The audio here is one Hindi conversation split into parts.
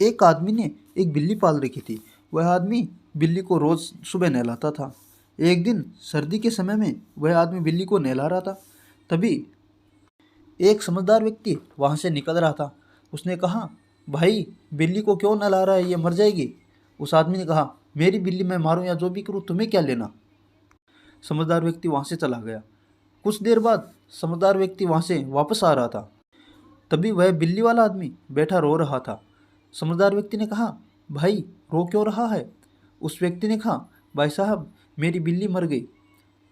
एक आदमी ने एक बिल्ली पाल रखी थी। वह आदमी बिल्ली को रोज़ सुबह नहलाता था। एक दिन सर्दी के समय में वह आदमी बिल्ली को नहला रहा था। तभी एक समझदार व्यक्ति वहाँ से निकल रहा था। उसने कहा, भाई बिल्ली को क्यों नहला रहा है, ये मर जाएगी। उस आदमी ने कहा, मेरी बिल्ली मैं मारूं या जो भी करूं तुम्हें क्या लेना। समझदार व्यक्ति वहाँ से चला गया। कुछ देर बाद समझदार व्यक्ति वहाँ से वापस आ रहा था। तभी वह बिल्ली वाला आदमी बैठा रो रहा था। समझदार व्यक्ति ने कहा, भाई रो क्यों रहा है। उस व्यक्ति ने कहा, भाई साहब मेरी बिल्ली मर गई।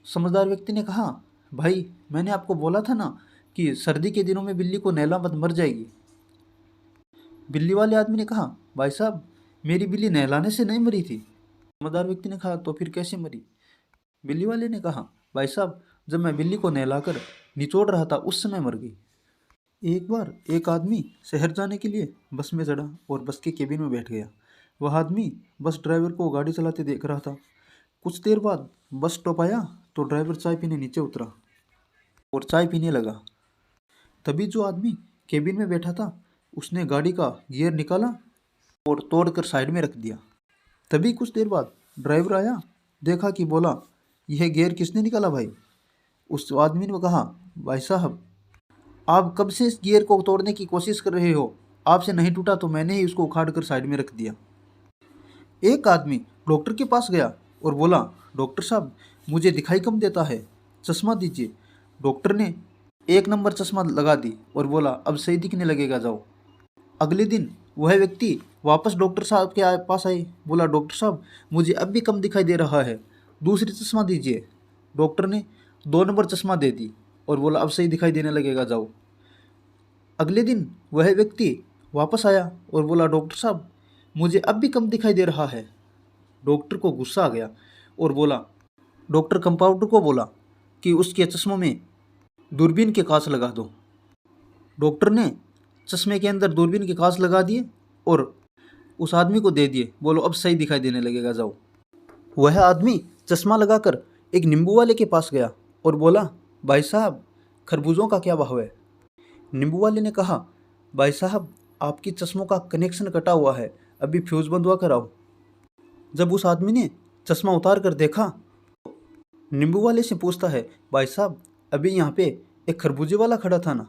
समझदार व्यक्ति ने कहा, भाई मैंने आपको बोला था ना कि सर्दी के दिनों में बिल्ली को नहला मत, मर जाएगी। बिल्ली वाले आदमी ने कहा, भाई साहब मेरी बिल्ली नहलाने से नहीं मरी थी। समझदार व्यक्ति ने कहा, तो फिर कैसे मरी। बिल्ली वाले ने कहा, भाई साहब जब मैं बिल्ली को नहलाकर निचोड़ रहा था उस समय मर गई। एक बार एक आदमी शहर जाने के लिए बस में चढ़ा और बस के केबिन में बैठ गया। वह आदमी बस ड्राइवर को गाड़ी चलाते देख रहा था। कुछ देर बाद बस स्टॉप आया तो ड्राइवर चाय पीने नीचे उतरा और चाय पीने लगा। तभी जो आदमी केबिन में बैठा था उसने गाड़ी का गियर निकाला और तोड़कर साइड में रख दिया। तभी कुछ देर बाद ड्राइवर आया, देखा कि बोला, यह गियर किसने निकाला भाई। उस आदमी ने कहा, भाई साहब आप कब से इस गियर को तोड़ने की कोशिश कर रहे हो, आपसे नहीं टूटा तो मैंने ही उसको उखाड़ कर साइड में रख दिया। एक आदमी डॉक्टर के पास गया और बोला, डॉक्टर साहब मुझे दिखाई कम देता है, चश्मा दीजिए। डॉक्टर ने 1 नंबर चश्मा लगा दी और बोला, अब सही दिखने लगेगा, जाओ। अगले दिन वह व्यक्ति वापस डॉक्टर साहब के पास आए, बोला, डॉक्टर साहब मुझे अब भी कम दिखाई दे रहा है, दूसरी चश्मा दीजिए। डॉक्टर ने 2 नंबर चश्मा दे दी और बोला, अब सही दिखाई देने लगेगा, जाओ। अगले दिन वह व्यक्ति वापस आया और बोला, डॉक्टर साहब मुझे अब भी कम दिखाई दे रहा है। डॉक्टर को गुस्सा आ गया और बोला, डॉक्टर कंपाउंडर को बोला कि उसके चश्मों में दूरबीन के कांच लगा दो। डॉक्टर ने चश्मे के अंदर दूरबीन के कांच लगा दिए और उस आदमी को दे दिए, बोलो अब सही दिखाई देने लगेगा, जाओ। वह आदमी चश्मा लगाकर एक नींबू वाले के पास गया और बोला, भाई साहब खरबूजों का क्या भाव है। नींबू वाले ने कहा, भाई साहब आपकी चश्मों का कनेक्शन कटा हुआ है, अभी फ्यूज बंधवा कर आओ। जब उस आदमी ने चश्मा उतार कर देखा, नींबू वाले से पूछता है, भाई साहब अभी यहाँ पे एक खरबूजे वाला खड़ा था ना।